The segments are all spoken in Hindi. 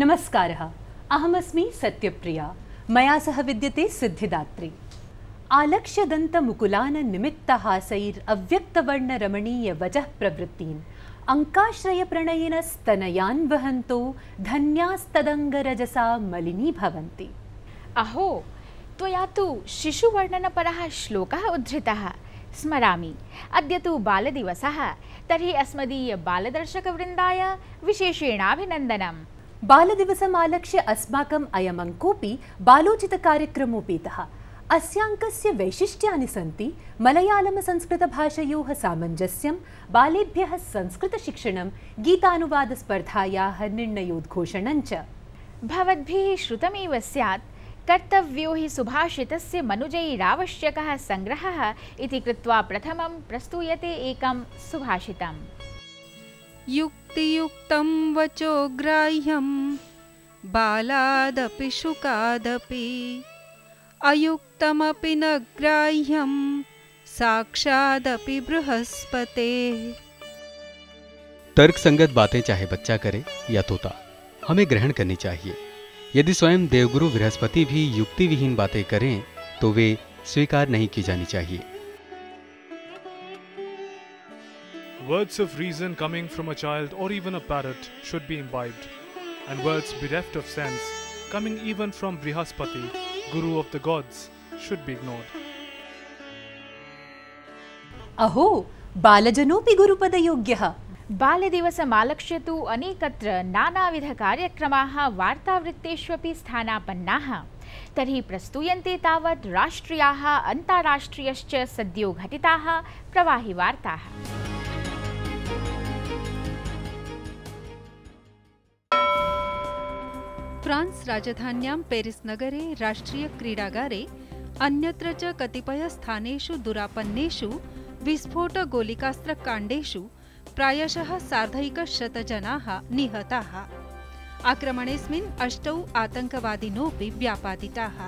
नमस्कारः। अहमस्मि सत्यप्रिया। मया सह विद्यते सिद्धिदात्री। आलक्ष्यदन्तमुकुलान निमित्तहासैरव्यक्तवर्णरमणीयवचः प्रवृत्तीन् अंकाश्रयप्रणयेन स्तनयान् वहन्तो धन्यास्तदङ्गरजसा मलिनी भवन्ति। अहो, त्वया तु शिशुवर्णनपरः श्लोकः उद्धृतः स्मरामि। अद्य तु बालदिवसः, तर्हि अस्मदीय बालदर्शकवृन्दाय विशेषेणाभिनन्दनम्। बालदिवसमालक्ष्य अस्माकम् अयमङ्कोऽपि बालोचितकार्यक्रमोपेतः। अस्याङ्कस्य वैशिष्ट्यानि सन्ति मलयालम-संस्कृतभाषयोः सामञ्जस्यं, बालेभ्यः संस्कृतशिक्षणं, गीतानुवादस्पर्धायाः निर्णयोद्घोषणं च। भवद्भिः श्रुतमेव स्यात्, कर्तव्यो हि सुभाषितस्य मनुजैरावश्यकः सङ्ग्रहः इति कृत्वा प्रथमं प्रस्तूयते एकं सुभाषितम्। युक्तियुक्तं वचो ग्राह्यं बालादपि शुकादपि अयुक्तमपि न ग्राह्यं साक्षादपि बृहस्पते। तर्क संगत बातें चाहे बच्चा करे या तोता, हमें ग्रहण करनी चाहिए। यदि स्वयं देवगुरु बृहस्पति भी युक्ति विहीन बातें करें तो वे स्वीकार नहीं की जानी चाहिए। Words of reason coming from a child or even a parrot should be imbibed, and words bereft of sense coming even from Brihaspati, Guru of the gods, should be ignored. अहो, बालजनोऽपि गुरुपदयोग्यः। बालदिवसमालक्ष्य तु अनेकत्र नानाविधकार्यक्रमाः वार्तावृत्तेष्वपि स्थानापन्नाः। तर्हि प्रस्तूयन्ते तावत् राष्ट्रियाः अन्ताराष्ट्रियश्च सद्यो घटिताः प्रवाहिवार्ताः। फ्रांस राजधान्यां पेरिस नगरे राष्ट्रिय क्रीडागारे अन्यत्र च कतिपयस्थानेषु दुरापन्नेषु विस्फोटगोलिकास्त्रकाण्डेषु प्रायशः 150 जनाः निहताः। आक्रमणेऽस्मिन् 8 आतङ्कवादिनोऽपि व्यापादिताः।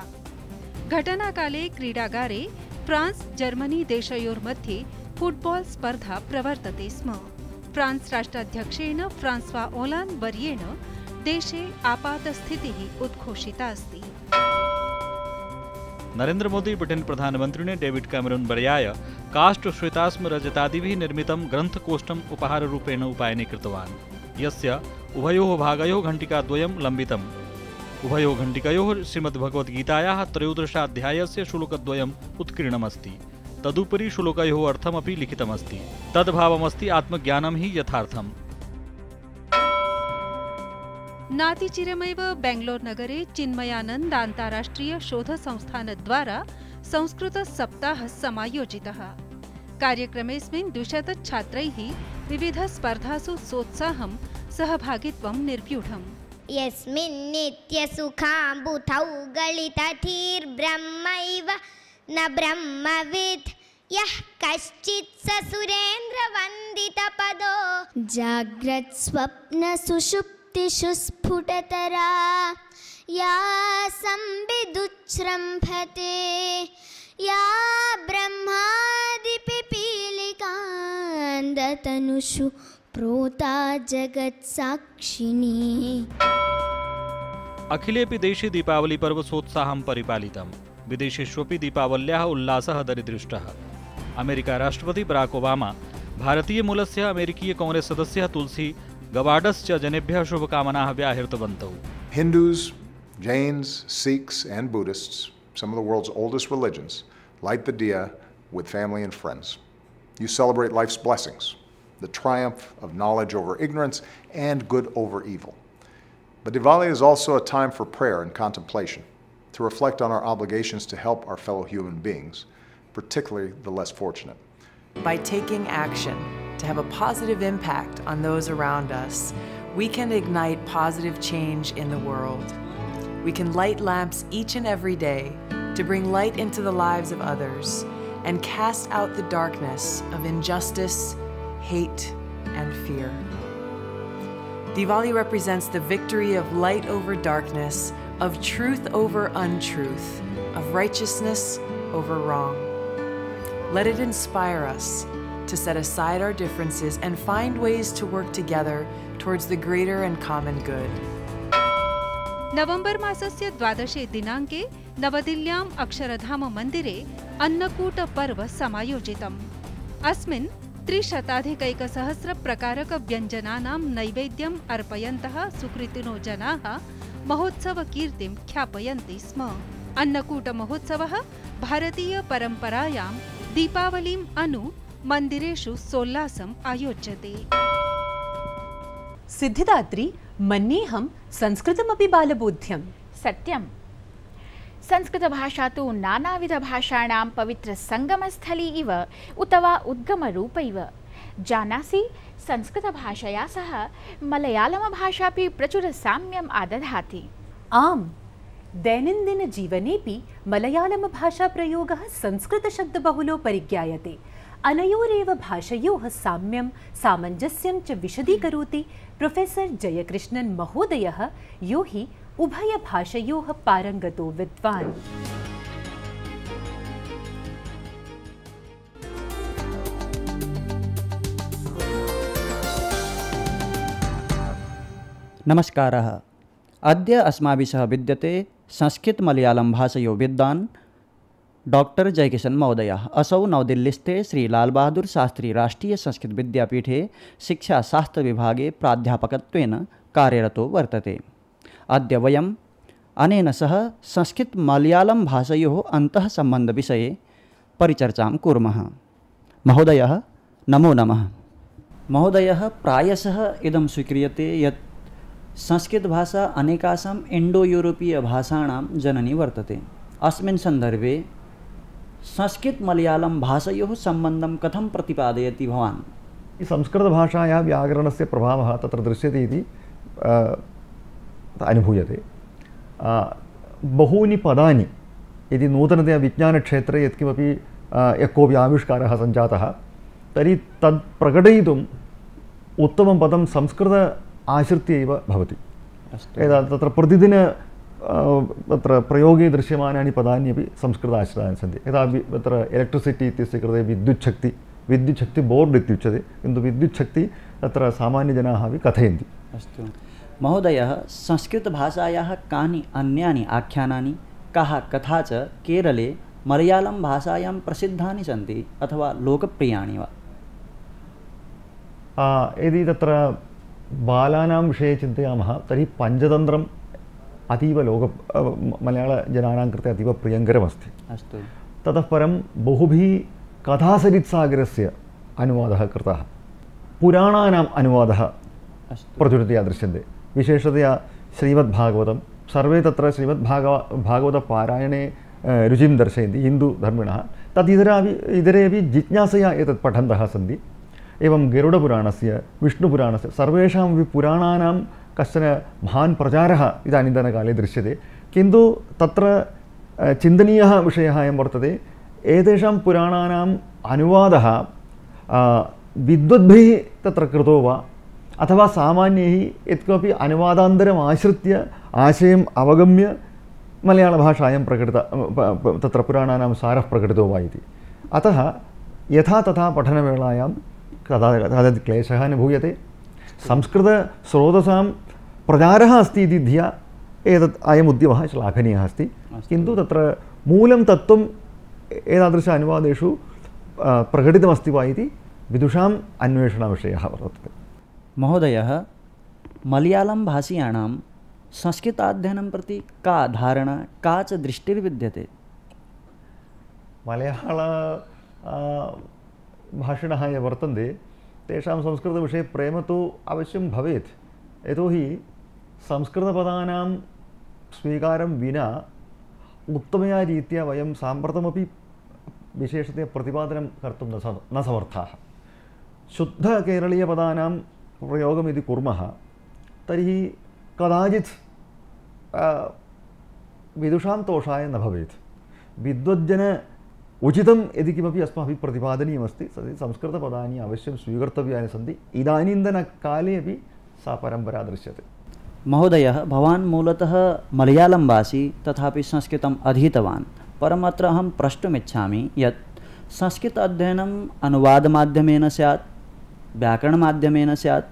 घटनाकाले क्रीडागारे फ्रांस जर्मनी देशयोर्मध्ये फुटबॉल स्पर्धा प्रवर्तते स्म। फ्रांस राष्ट्राध्यक्षेण फ्रांस्वा ओलान्द वर्येण देशे आपातस्थितिः उद्घोषिता अस्ति। नरेंद्र मोदी ब्रिटेन प्रधानमंत्री ने डेविड कैमरून वर्याय काष्ठ श्वेतास्म रजतादिभिः निर्मितं ग्रन्थकोष्ठम् उपहाररूपेण उपायने कृतवान्, यस्य उभयोः भागयोः घण्टिकाद्वयं लम्बितम्। उभयोः घण्टिकयोः श्रीमद्भगवद्गीतायाः 13 श्लोकद्वयम् उत्कीर्णमस्ति। तदुपरि श्लोकयोः अर्थमपि लिखितमस्ति। तद्भावमस्ति आत्मज्ञानं हि यथार्थम्। नातिचिरमेव बेंगलोर नगरे चिन्मयानंद अन्ताराष्ट्रिय शोध संस्थानद्वारा संस्कृत सप्ताहः समायोजितः। कार्यक्रमेऽस्मिन् 200 छात्रैः विविध स्पर्धासु सोत्साहं सहभागित्वं निर्व्यूढम्। यस्मिन् नित्यसुखाम्बुधौ गलितधीर्ब्रह्मैव न ब्रह्मविद् यः कश्चित् स सुरेन्द्रवन्दितपदो जाग्रत् स्वप्न सुषुप्तिषु स्फुटतरा या संविदुच्छ्रम्भते या ब्रह्मादिपिपीलिकान्दतनुषु प्रोता जगत्साक्षिणी। अखिलेऽपि देशे दीपावली पर्व सोत्साहं परिपालितम्। विदेशेष्वपि दीपावल्याः उल्लासः दरीदृष्टः। अमेरिका राष्ट्रपति बराक ओबामा, भारतीय मूलस्य अमेरिकीय कांग्रेस सदस्यः तुलसी गवाडश्च जनेभ्यः शुभकामनाः व्याहृतवन्तौ। Hindus, Jains, Sikhs, and Buddhists, some of the world's oldest religions, light the diya with family and friends. You celebrate life's blessings, the triumph of knowledge over ignorance and good over evil. But Diwali is also a time for prayer and contemplation, to reflect on our obligations to help our fellow human beings, particularly the less fortunate. By taking action to have a positive impact on those around us, we can ignite positive change in the world. We can light lamps each and every day to bring light into the lives of others and cast out the darkness of injustice, hate, and fear. Diwali represents the victory of light over darkness, of truth over untruth, of righteousness over wrong. Let it inspire us to set aside our differences and find ways to work together towards the greater and common good. November मासस्य 12 दिनाङ्के नवदिल्ल्याम् अक्षरधाम मन्दिरे अन्नकूटपर्व समायोजितम्। अस्मिन् 300 प्रकारकव्यञ्जनानां नैवेद्यम् अर्पयन्तः सुकृतिनो जनाः महोत्सवकीर्तिं ख्यापयन्ति स्म। अन्नकूटमहोत्सवः भारतीयपरम्परायां दीपावलीम् अनु मन्दिरेषु सोल्लासम् आयोज्यते। सिद्धिदात्री, मन्येऽहं संस्कृतमपि बालबोध्यम्। सत्यम्। संस्कृतभाषा तु नानाविधभाषाणां पवित्रसङ्गमस्थली इव उत वा उद्गमरूप इव। जानासि, संस्कृतभाषया सह मलयालमभाषापि प्रचुरसाम्यम् आदधाति। आम्, दैनन्दिनजीवनेऽपि मलयालमभाषाप्रयोगः संस्कृतशब्दबहुलो परिज्ञायते। अनयोरेव भाषयोः साम्यं सामञ्जस्यं च विशदीकरोति प्रोफेसर् जयकृष्णन् महोदयः, यो हि उभयभाषयोः पारङ्गतो विद्वान्। नमस्कारः। अद्य अस्माभिः सह विद्यते संस्कृत मलयालम भाषयो विद्वान् डॉक्टर जयकिशन महोदयः। असौ नवदिल्लीस्थे श्री लाल बहादुर शास्त्री राष्ट्रीय संस्कृत विद्यापीठे शिक्षाशास्त्र विभागे प्राध्यापकत्वेन कार्यरतो वर्तते। अद्य वयम् अनेन सह संस्कृत मलयालम भाषयोः अन्तः सम्बन्धविषये परिचर्चां कुर्मः। महोदयः, नमो नमः। महोदयः, प्रायशः इदं स्वीक्रियते यत् संस्कृत भाषा अनेकासाम् इण्डो यूरोपीय भाषाणां जननी वर्तते। अस्मिन् सन्दर्भे संस्कृत मलयालम भाषयोः सम्बन्धं कथं प्रतिपादयति भवान्? संस्कृतभाषायाः व्याकरणस्य प्रभावः तत्र दृश्यते इति अनुभूयते। बहूनि पदानि यदि नूतनतया विज्ञानक्षेत्रे यत्किमपि यः कोऽपि आविष्कारः सञ्जातः तर्हि तत् प्रकटयितुम् उत्तमं पदं संस्कृत आश्रित्य एव भवति। तत्र प्रतिदिन तत्र प्रयोगे दृश्यमानानि पदान्यपि संस्कृताश्रितानि सन्ति। यथा तत्र एलेक्ट्रिसिटि इत्यस्य कृते विद्युच्छक्ति बोर्ड् इत्युच्यते, किन्तु विद्युच्छक्ति तत्र सामान्यजनाः अपि कथयन्ति। अस्तु महोदयः, संस्कृतभाषायाः कानि अन्यानि आख्यानानि, काः कथा च केरले मलयालम भाषायां प्रसिद्धानि सन्ति अथवा लोकप्रियाणि वा? यदि तत्र बालानां विषये चिन्तयामः तर्हि पञ्चतन्त्रम् अतीव मलयाळजनानां कृते अतीव प्रियङ्करमस्ति। अस्तु। ततः परं बहुभिः कथासरित्सागरस्य अनुवादः कृतः, पुराणानाम् अनुवादः प्रचुरतया दृश्यन्ते। विशेषतया श्रीमद्भागवतं, सर्वे तत्र श्रीमद्भागवतपारायणे रुचिं दर्शयन्ति हिन्दुधर्मिणः। इतरे अपि जिज्ञासया एतत् पठन्तः सन्ति। एवं गरुडपुराणस्य, विष्णुपुराणस्य सर्वेषामपि पुराणानां कश्चन महान् प्रचारः इदानीन्तनकाले दृश्यते। किन्तु तत्र चिन्तनीयः विषयः अयं वर्तते, एतेषां पुराणानाम् अनुवादः विद्वद्भिः तत्र कृतो वा अथवा सामान्यैः यत्किमपि अनुवादान्तरम् आश्रित्य आशयम् अवगम्य मलयाळभाषायां तत्र पुराणानां सारः प्रकटितो वा इति। अतः यथा तथा पठनवेलायां कदाचित् क्लेशः अनुभूयते। संस्कृतस्रोतसां प्रचारः अस्ति इति धिया अयम् उद्यमः श्लाघनीयः अस्ति। किन्तु तत्र मूलं तत्त्वम् एतादृश अनुवादेषु प्रकटितमस्ति वा इति विदुषाम् अन्वेषणविषयः वर्तते। महोदयः, मलयालम भाषीयाणां संस्कृताध्ययनं प्रति का धारणा, का च दृष्टिर्विद्यते? मलयाळ भाषिणः ये वर्तन्ते तेषां संस्कृतविषये प्रेम तु अवश्यं भवेत्। यतोहि संस्कृतपदानां स्वीकारं विना उत्तमया रीत्या वयं साम्प्रतमपि विशेषतया प्रतिपादनं कर्तुं न समर्थाः। शुद्धकेरळीयपदानां प्रयोगम् यदि कुर्मः तर्हि कदाचित् विदुषां तोषाय न भवेत्। विद्वज्जन उचितं यदि किमपि अस्माभिः प्रतिपादनीयमस्ति तर्हि संस्कृतपदानि अवश्यं स्वीकर्तव्यानि सन्ति। इदानीन्तनकाले अपि सा परम्परा दृश्यते। महोदयः, भवान् मूलतः मलयालम भाषी तथापि संस्कृतम् अधीतवान्, परम् अत्र अहं प्रष्टुमिच्छामि यत् संस्कृत अध्ययनम् अनुवादमाध्यमेन स्यात्, व्याकरणमाध्यमेन स्यात्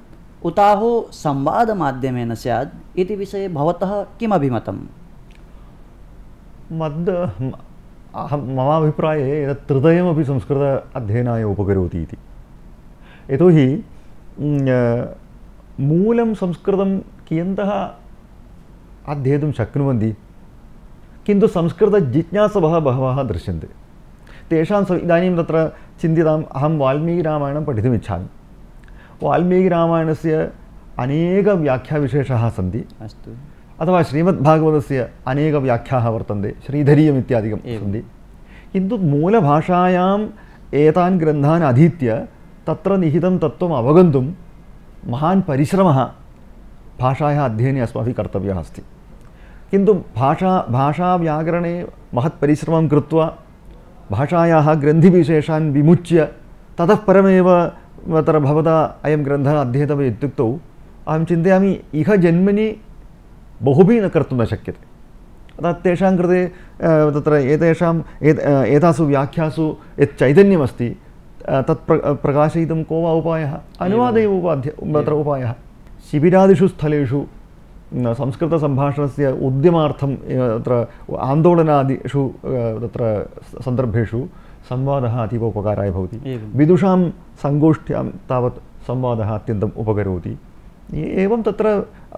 उताहो संवादमाध्यमेन स्यात् इति विषये भवतः किम् अभिमतम्? मम अभिप्राये एतत् त्रिदयमपि संस्कृत अध्ययनाय उपकरोति इति। यतोहि मूलं संस्कृतं कियन्तः अध्येतुं शक्नुवन्ति, किन्तु संस्कृतजिज्ञासवः बहवः दृश्यन्ते। तेषां इदानीं तत्र चिन्तिताम्, अहं वाल्मीकिरामायणं पठितुमिच्छामि। वाल्मीकिरामायणस्य अनेकव्याख्याविशेषाः सन्ति। अस्तु। अथवा श्रीमद्भागवतस्य अनेकव्याख्याः वर्तन्ते, श्रीधरीयम् इत्यादिकं सन्ति। किन्तु मूलभाषायाम् एतान् ग्रन्थान् अधीत्य तत्र निहितं तत्त्वम् अवगन्तुं महान् परिश्रमः भाषायाः अध्ययने अस्माभिः कर्तव्यः अस्ति। किन्तु भाषाव्याकरणे महत् परिश्रमं कृत्वा भाषायाः ग्रन्थिविशेषान् विमुच्य ततः परमेव तत्र भवता अयं ग्रन्थः अध्येतव्यः इत्युक्तौ अहं चिन्तयामि इह जन्मनि बहुभिः न कर्तुं न शक्यते। अतः तेषां कृते तत्र एतासु व्याख्यासु यत् चैतन्यमस्ति तत् प्रकाशयितुं को वा उपायः? अनुवाद एव तत्र उपायः। शिबिरादिषु स्थलेषु संस्कृतसम्भाषणस्य उद्यमार्थं तत्र आन्दोलनादिषु तत्र सन्दर्भेषु संवादः अतीव उपकाराय भवति। विदुषां सङ्गोष्ठ्यां तावत् संवादः अत्यन्तम् उपकरोति। एवं तत्र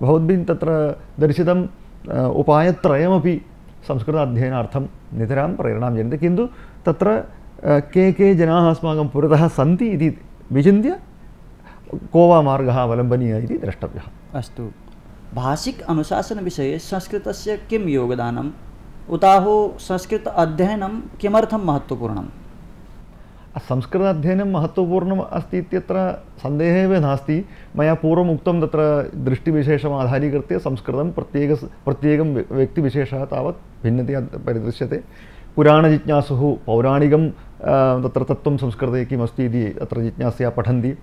भवद्भिः तत्र दर्शितम् उपायत्रयमपि संस्कृत अध्ययनार्थं नितरां प्रेरणां जनयन्ति। किन्तु तत्र के जनाः अस्माकं पुरतः सन्ति इति विचिन्त्य को वा मार्गः अवलम्बनीयः इति द्रष्टव्यः। अस्तु। भाषिक अनुशासनविषये संस्कृतस्य किं योगदानम्? उताहो संस्कृत अध्ययनं किमर्थं महत्त्वपूर्णम्? संस्कृत अध्ययनं महत्त्वपूर्णम् अस्ति इत्यत्र सन्देहः एव नास्ति। मया पूर्वम् उक्तं तत्र दृष्टिविशेषम् आधारीकृत्य संस्कृतं प्रत्येकं व्यक्तिविशेषः तावत् भिन्नतया परिदृश्यते। पुराणजिज्ञासुः पौराणिकं तत्र तत्त्वं संस्कृते किमस्ति इति तत्र जिज्ञासया पठन्ति।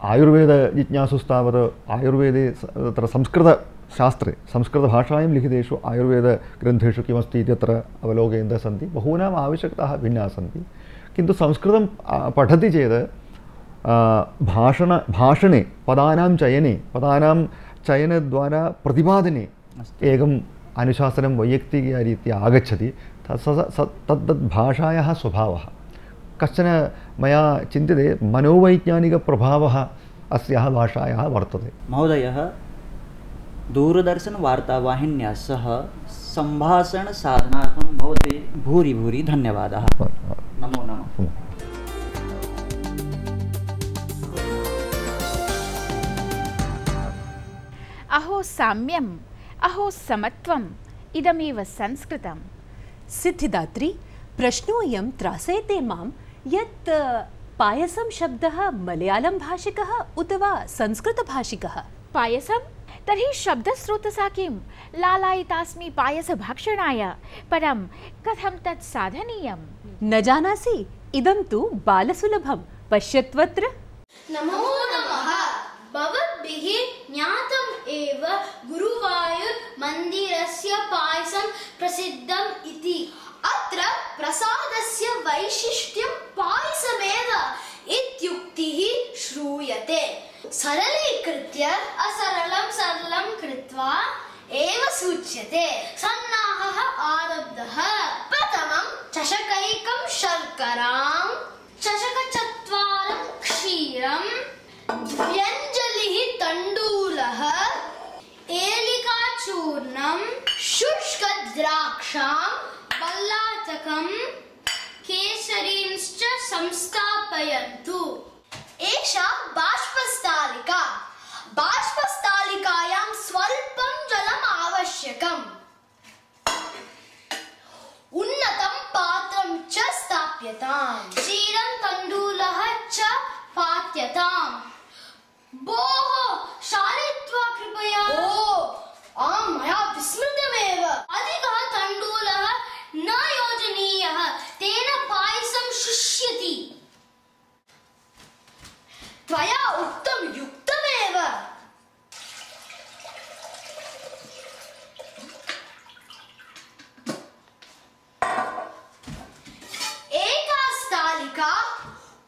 आयुर्वेदजिज्ञासुस्तावत् आयुर्वेदे तत्र संस्कृतशास्त्रे संस्कृतभाषायां लिखितेषु आयुर्वेदग्रन्थेषु किमस्ति इत्यत्र अवलोकयन्तः सन्ति। बहूनाम् आवश्यकताः भिन्नाः सन्ति। किन्तु संस्कृतं पठति चेत् भाषणे पदानां चयनद्वारा प्रतिपादने एकम् अनुशासनं वैयक्तिकरीत्या आगच्छति। तद् भाषायाः स्वभावः कश्चन मया चिन्त्यते मनोवैज्ञानिकप्रभावः अस्याः भाषायाः वर्तते। महोदयः, दूरदर्शनवार्तावाहिन्या सह सम्भाषणसाधनार्थं भवते भूरि भूरि धन्यवादाः। नमो नमः। अहो साम्यम्, अहो समत्वम्, इदमेव संस्कृतम्। सिद्धिदात्री, प्रश्नोऽयं त्रासयते मां यत् पायसं शब्दः मलयालं भाषिकः उत वा संस्कृतभाषिकः? पायसं? तर्हि शब्दस्रोतसा किं? लालायितास्मि पायसभक्षणाय, परं कथं तत् साधनीयम्? न जानासि, इदं तु बालसुलभं। पश्यत्वत्र। नमो नमः। भवद्भिः ज्ञातम् एव गुरुवायूर्मन्दिरस्य पायसं प्रसिद्धम् इति। अत्र प्रसादस्य वैशिष्ट्यं पायसमेव इत्युक्तिः श्रूयते। सरलीकृत्य असरलं सरलं कृत्वा एव सूच्यते। सन्नाहः आरब्धः। प्रथमं चषकैकं शर्करां, चषकचत्वारं क्षीरं, व्यञ्जलिः तण्डुलः, एलिकाचूर्णं, शुष्कद्राक्षां, बल्लातकं, केसरींश्च संस्थापयन्तु। एषा बाष्पस्थालिका। बाष्पस्थालिकायां स्वल्पं जलम् आवश्यकम्। उन्नतं पात्रं च स्थाप्यताम्। क्षीरं तण्डुलः च पात्यताम्। भोः, शालित्वा कृपया। आम्, मया विस्मृतमेव। अधिकः तण्डुलः न योजनीयः, तेन पायसं शुष्यति। त्वया उक्तं युक्तमेव। एका स्थालिका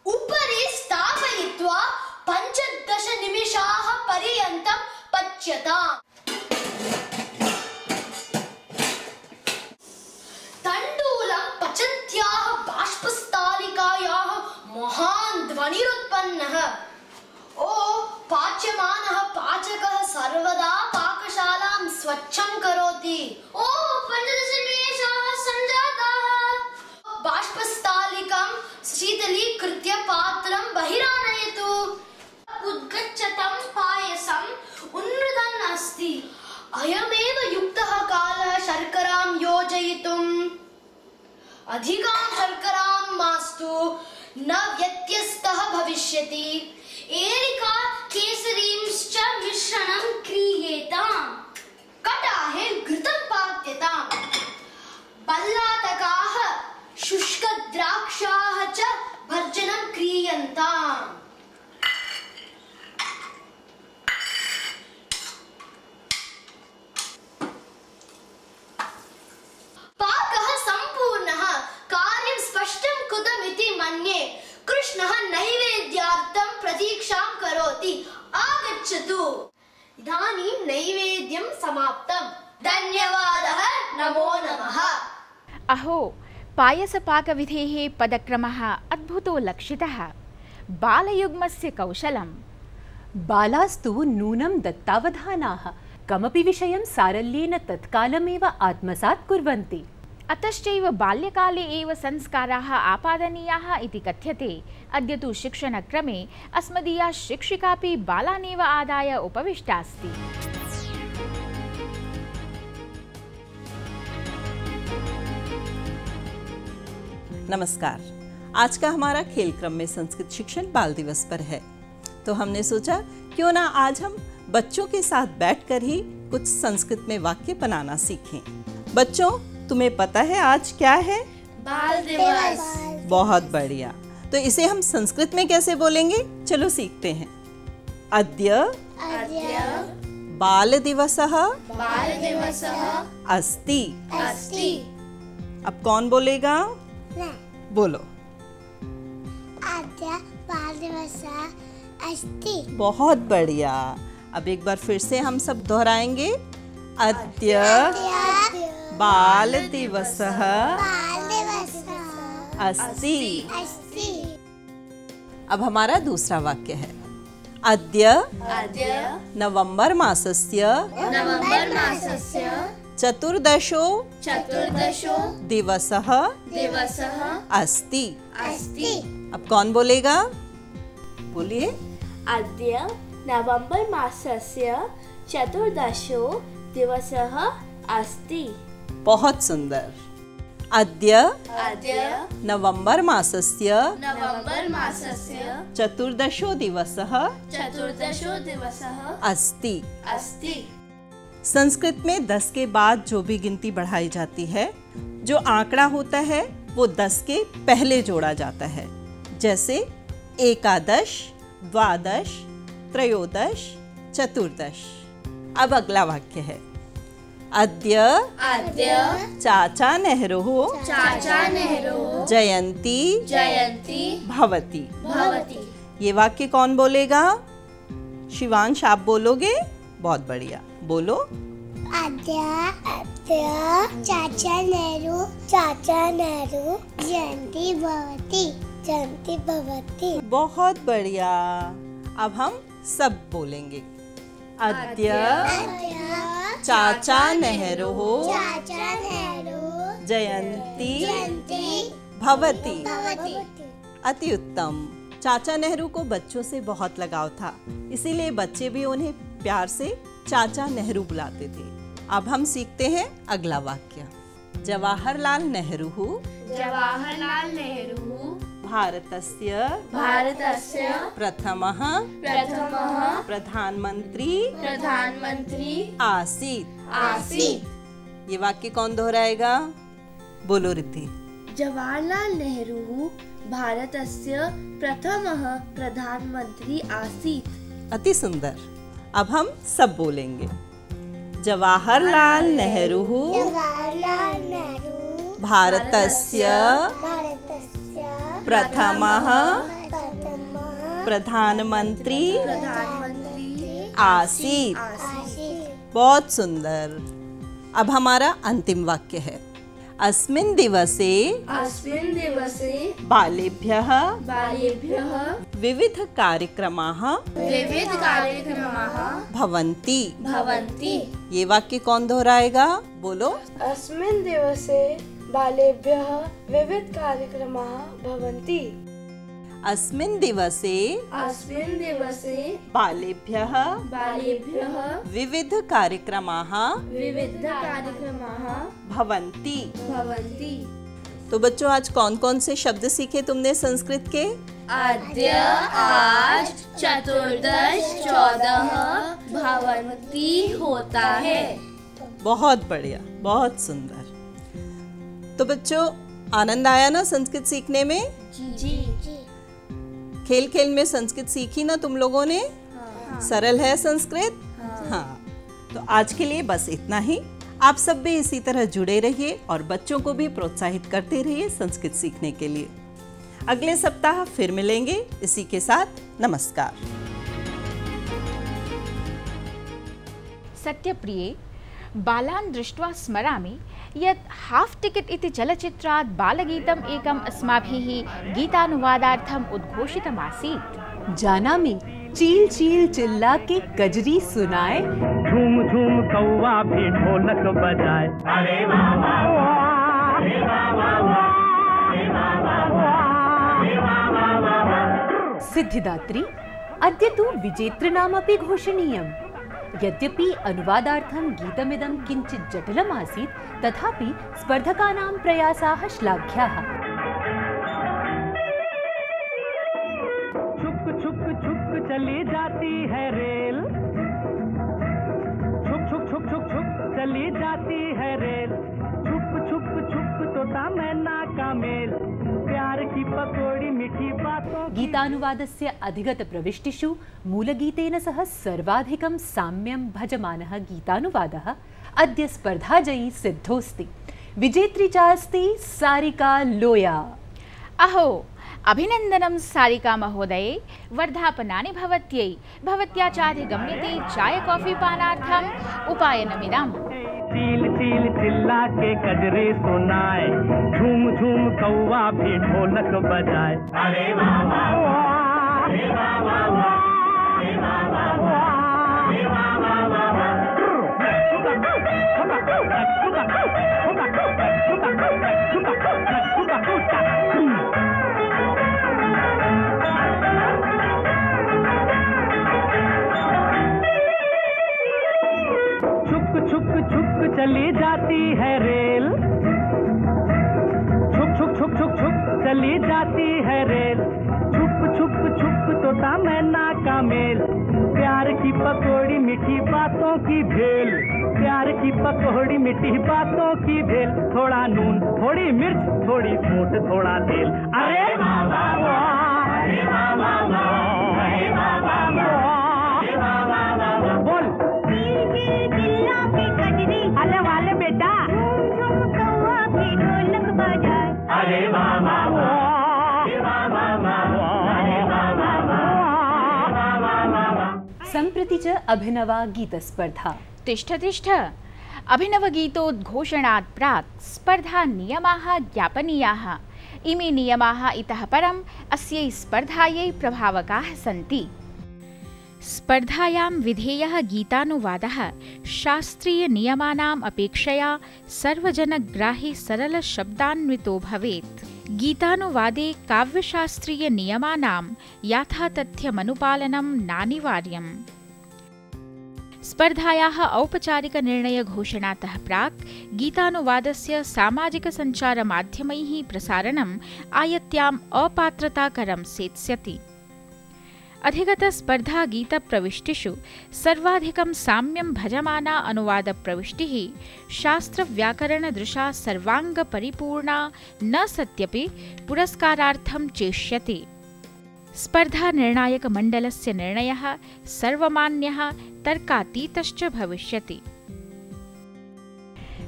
उपरि स्थापयित्वा 15 निमिषाः कृत्य पात्रं बहिरानयतु। उद्गच्छतं पायसम् उन्नतम् अस्ति। अयमेव युक्तः कालः शर्करां योजयितुम्। अधिकां शर्करां मास्तु, न व्यत्यस्तः भविष्यति। एरिका केसरींश्च मिश्रणं क्रियेताम्। कटाहे घृतं पात्यताम्। पल्लातकाः शुष्कद्राक्षाः च भर्जनं क्रियन्ताम्। पाकः सम्पूर्णः। कार्यं स्पष्टं कृतमिति मन्ये। कृष्णः नैवेद्यार्थं प्रतीक्षां करोति। आगच्छतु। इदानीं नैवेद्यं समाप्तम्। धन्यवादः। नमो नमः। अहो पायसपाकविधेः पदक्रमः अद्भुतो लक्षितः। बालयुग्मस्य कौशलम्। बालास्तु नूनं दत्तावधानाः कमपि विषयं सारल्येन तत्कालमेव आत्मसात् कुर्वन्ति। अतश्चैव बाल्यकाले एव संस्काराः आपादनीयाः इति कथ्यते। अद्य तु शिक्षणक्रमे अस्मदीया शिक्षिकापि बालानेव आदाय उपविष्टा अस्ति। नमस्कार। आज का हमारा खेल क्रम में संस्कृत शिक्षण बाल दिवस पर है, तो हमने सोचा क्यों ना आज हम बच्चों के साथ बैठकर ही कुछ संस्कृत में वाक्य बनाना सीखें। बच्चों, तुम्हें पता है आज क्या है? बाल दिवस। बहुत बढ़िया। तो इसे हम संस्कृत में कैसे बोलेंगे? चलो सीखते हैं। अद्य बाल दिवसः अस्ति। अब कौन बोलेगा? बोलो। अद्य बाल दिवसः अस्ति। बहुत बढ़िया। अब एक बार फिर से हम सब दोहराएंगे। अद्य बाल दिवसः अस्ति। अब हमारा दूसरा वाक्य है। अद्य नवंबर मासस्य चतुर्दशो दिवसः अस्ति। अब कौन बोलेगा? बोलिए। अद्य नवंबर मासस्य चतुर्दशो दिवसः अस्ति। बहुत सुंदर। अद्य नवंबर मासस्य चतुर्दशो दिवसः अस्ति। संस्कृत में 10 के बाद जो भी गिनती बढ़ाई जाती है, जो आंकड़ा होता है वो 10 के पहले जोड़ा जाता है। जैसे एकादश, द्वादश, त्रयोदश, चतुर्दश। अब अगला वाक्य है। अद्य चाचा नेहरू जयंती भवति। ये वाक्य कौन बोलेगा? शिवांश, आप बोलोगे? बहुत बढ़िया, बोलो। अद्य चाचा नेहरू जयंती भवति। बहुत बढ़िया। अब हम सब बोलेंगे। अद्य चाचा नेहरू जयंती भवति। अति उत्तम। चाचा नेहरू को बच्चों से बहुत लगाव था, इसीलिए बच्चे भी उन्हें प्यार से चाचा नेहरू बुलाते थे। अब हम सीखते हैं अगला वाक्य। जवाहरलाल नेहरू भारतस्य प्रथमः प्रधानमंत्री आसीत्। ये वाक्य कौन दोहराएगा? बोलो रिद्धि। जवाहरलाल नेहरू भारतस्य प्रथमः प्रधानमंत्री आसीत्। अति सुंदर। अब हम सब बोलेंगे। जवाहरलाल नेहरू भारतस्य प्रथमः प्रधानमंत्री आसीत्। बहुत सुंदर। अब हमारा अंतिम वाक्य है। अस्मिन् दिवसे बालेभ्यः विविध कार्यक्रमाः भवन्ति। ये वाक्य कौन दोहराएगा? बोलो। अस्मिन् दिवसे बालेभ्यः विविध कार्यक्रमाः भवन्ति। अस्मिन् दिवसे बालेभ्यः विविध कार्यक्रमाः भवन्ति। तो बच्चों, आज कौन कौन से शब्द सीखे तुमने संस्कृत के? अद्य, आज, चतुर्दश, 14 भवन्ति होता है। बहुत बढ़िया, बहुत सुंदर। तो बच्चों, आनंद आया ना संस्कृत सीखने में? जी। खेल खेल में संस्कृत सीखी ना तुम लोगों ने? हाँ। सरल है संस्कृत? हाँ। तो आज के लिए बस इतना ही। आप सब भी इसी तरह जुड़े रहिए और बच्चों को भी प्रोत्साहित करते रहिए संस्कृत सीखने के लिए। अगले सप्ताह फिर मिलेंगे। इसी के साथ नमस्कार। सत्यप्रिये, बालान् दृष्ट्वा स्मरामि यत् हाफ् टिकेट् इति चलचित्रात् बालगीतम् एकम् अस्माभिः गीतानुवादार्थम् उद्घोषितमासीत्। जानामि, चील चील चिल्ला के कजरी सुनाए, झूम झूम कौवा भी ढोलक बजाए। अरे वाह वाह वाह, अरे वाह वाह वाह, अरे वाह वाह वाह, अरे वाह वाह वाह। सिद्धिदात्री, अद्य तु विजेतृनामपि घोषणीयम्। यद्यपि अनुवादार्थं गीतमिदं किञ्चित् जटिलम् आसीत्, तथापि स्पर्धकानां प्रयासाः श्लाघ्याः। छुक छुक छुक चली जाती है रेल, छुक छुक छुक छुक छुक चली जाती है रेल, छुप छुप छुप तोता मैना का मेल, प्यार की पकौड़ी मीठी बातों। गीतानुवादस्य अधिगत प्रविष्टिषु मूलगीतेन सह सर्वाधिकं साम्यं भजमानः गीतानुवादः अद्य स्पर्धाजयी सिद्धोऽस्ति। विजेत्री च अस्ति सारिका लोया। अहो, अभिनन्दनं सारिका महोदये। वर्धापनानि भवत्यै। भवत्या चाधिगम्यते चाय कॉफी पानार्थम् उपायनमिदम्। चील चील चिल्ला के कजरे सुनाए, झूम झूम कौवा भी ढोलक बजाए। अरे वाह वाह वाह, अरे वाह वाह वाह, अरे वाह वाह वाह, अरे वाह वाह वाह। छुक छुक छुक चली जाती है रेल, छुक छुक छुक छुक छुक चली जाती है रेल, छुप छुप छुप तोता मैना का मेल, प्यार की पकौड़ी मीठी बातों की भेल, प्यार की पकौड़ी मीठी बातों की भेल, थोड़ा नून थोड़ी मिर्च थोड़ी सूंठ थोड़ा तेल। अरे वाह वाह वाह, अरे वाह वाह वाह, अरे वाह वाह वाह, अरे वाह वाह वाह। बोल अरे वाले बेटा, अरे वाह वाह वाह, अरे वाह वाह। सम्प्रति च अभिनवा गीतस्पर्धा। तिष्ठ तिष्ठ, अभिनवगीतोद्घोषणात् प्राक् स्पर्धा नियमाः ज्ञापनीयाः। इमे नियमाः इतः परम् अस्यै स्पर्धायै प्रभावकाः सन्ति। स्पर्धायां विधेयः गीतानुवादः शास्त्रीयनियमानाम् अपेक्षया सर्वजनग्राही सरलशब्दान्वितो भवेत्। गीतानुवादे काव्यशास्त्रीयनियमानां याथातथ्यमनुपालनं नानिवार्यम्। स्पर्धायाः औपचारिकनिर्णयघोषणातः प्राक् गीतानुवादस्य सामाजिकसञ्चारमाध्यमैः प्रसारणम् आयत्याम् अपात्रताकरं सेत्स्यति। अधिगतस्पर्धागीतप्रविष्टिषु सर्वाधिकं साम्यं भजमाना अनुवादप्रविष्टिः शास्त्रव्याकरणदृशा सर्वाङ्गपरिपूर्णा न सत्यपि पुरस्कारार्थं चेष्यति। स्पर्धानिर्णायकमण्डलस्य निर्णयः सर्वमान्यः तर्कातीतश्च भविष्यति।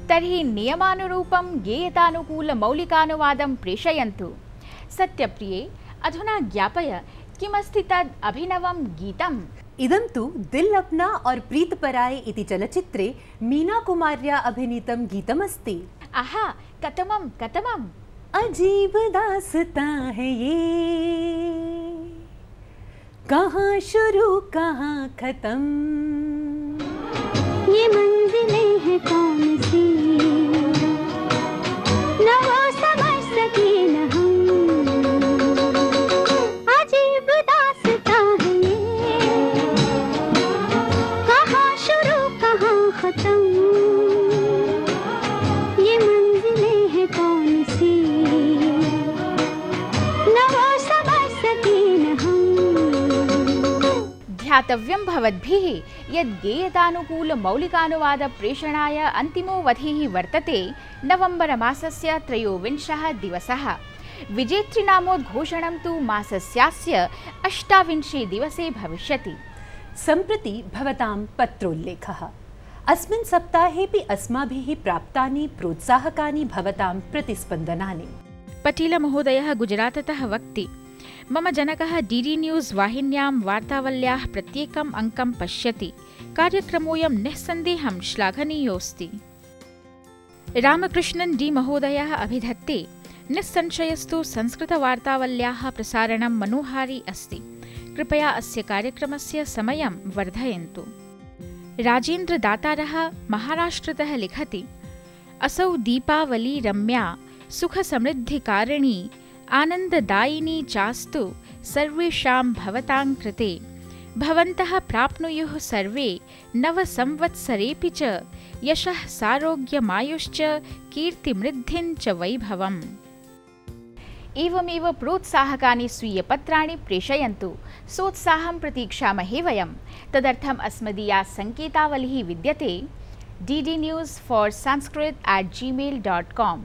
तर्हि नियमानुरूपं गेयतानुकूलमौलिकानुवादं प्रेषयन्तु। सत्यप्रिये, अधुना ज्ञापय किमस्ति तद् अभिनवं गीतम्? इदं तु दिल अपना और प्रीत पराये इति चलचित्रे मीना कुमार्या अभिनीतं गीतमस्ति। आहा, कतमं कतमं? अजीब दास्तां है ये, कहाँ शुरू कहाँ खत्म, ये मंजिलें हैं कौन सी, न वो समझ सके न हम। ध्यातव्यं भवद्भिः यद् गेयतानुकूलमौलिकानुवादप्रेषणाय अन्तिमोऽवधिः वर्तते नवम्बर मासस्य 23 दिवसः। विजेतृनामोद्घोषणं तु मासस्यास्य 28 दिवसे भविष्यति। सम्प्रति भवतां पत्रोल्लेखः। अस्मिन् सप्ताहेपि अस्माभिः प्राप्तानि प्रोत्साहकानि भवतां प्रतिस्पन्दनानि। पटीलमहोदयः गुजराततः वक्ति, मम जनकः DD न्यूज़ वाहिन्यां वार्तावल्याः प्रत्येकम् अङ्कं पश्यति। कार्यक्रमोऽयं निःसन्देहं श्लाघनीयोऽस्ति। रामकृष्णन् D महोदयः अभिधत्ते, निस्संशयस्तु संस्कृतवार्तावल्याः प्रसारणं मनोहारी अस्ति। कृपया अस्य कार्यक्रमस्य समयं वर्धयन्तु। राजेन्द्र दातारः महाराष्ट्रतः लिखति, असौ दीपावली रम्या सुखसमृद्धिकारिणी आनन्ददायिनी चास्तु सर्वेषां भवतां कृते। भवन्तः प्राप्नुयुः सर्वे नवसंवत्सरेऽपि च यशः सारोग्यमायुश्च कीर्तिमृद्धिं च वैभवम्। एवमेव प्रोत्साहकानि स्वीयपत्राणि प्रेषयन्तु। सोत्साहं प्रतीक्षामहे वयं। तदर्थम् अस्मदीया सङ्केतावलिः विद्यते ddnewsforsanskrit@gmail.com।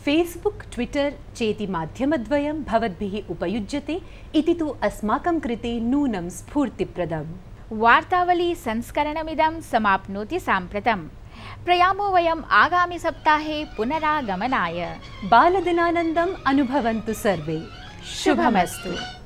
फेसबुक ट्विटर चेति माध्यमद्वयं भवद्भिः उपयुज्यते इति तु अस्माकं कृते नूनं स्फूर्तिप्रदम्। वार्तावली संस्करणमिदं समाप्नोति साम्प्रतम्। प्रयामो वयम् आगामि सप्ताहे पुनरागमनाय। बालदिनानन्दम् अनुभवन्तु सर्वे। शुभमस्तु।